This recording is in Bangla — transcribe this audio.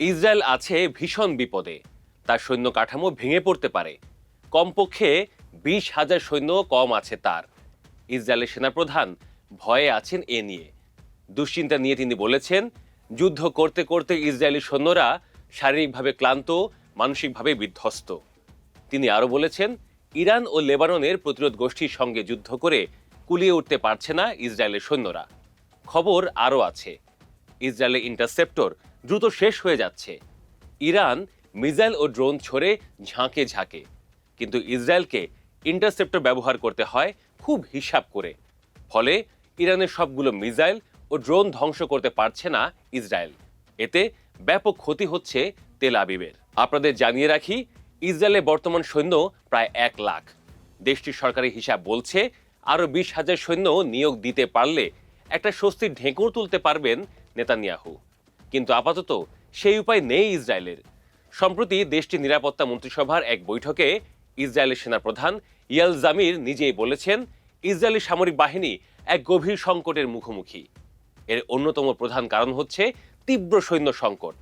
ইসরায়েল আছে ভীষণ বিপদে। তার সৈন্য কাঠামো ভেঙে পড়তে পারে। কমপক্ষে 20,000 সৈন্য কম আছে তার। ইসরায়েলের সেনাপ্রধান ভয়ে আছেন এ নিয়ে। দুশ্চিন্তা নিয়ে তিনি বলেছেন, যুদ্ধ করতে করতে ইসরায়েলি সৈন্যরা শারীরিকভাবে ক্লান্ত, মানসিকভাবে বিধ্বস্ত। তিনি আরো বলেছেন, ইরান ও লেবাননের প্রতিরোধ গোষ্ঠীর সঙ্গে যুদ্ধ করে কুলিয়ে উঠতে পারছে না ইসরায়েলের সৈন্যরা। খবর আরও আছে, ইসরায়েলের ইন্টারসেপ্টর দ্রুত শেষ হয়ে যাচ্ছে। ইরান মিসাইল ও ড্রোন ছড়ে ঝাঁকে ঝাঁকে, কিন্তু ইসরায়েলকে ইন্টারসেপ্টর ব্যবহার করতে হয় খুব হিসাব করে। ফলে ইরানের সবগুলো মিসাইল ও ড্রোন ধ্বংস করতে পারছে না ইসরায়েল। এতে ব্যাপক ক্ষতি হচ্ছে তেল আবিবের। আপনাদের জানিয়ে রাখি, ইসরায়েলে বর্তমান সৈন্য প্রায় 1 লাখ। দেশটির সরকারি হিসাব বলছে আরো 20,000 সৈন্য নিয়োগ দিতে পারলে একটা স্বস্তির ঢেঁকুর তুলতে পারবেন নেতানিয়াহু। কিন্তু আপাতত সেই উপায় নেই ইসরায়েলের। সম্প্রতি দেশটির নিরাপত্তা মন্ত্রিসভার এক বৈঠকে ইসরায়েলের সেনাপ্রধান ইয়াল জামির নিজেই বলেছেন, ইসরায়েলি সামরিক বাহিনী এক গভীর সংকটের মুখোমুখি। এর অন্যতম প্রধান কারণ হচ্ছে তীব্র সৈন্য সংকট।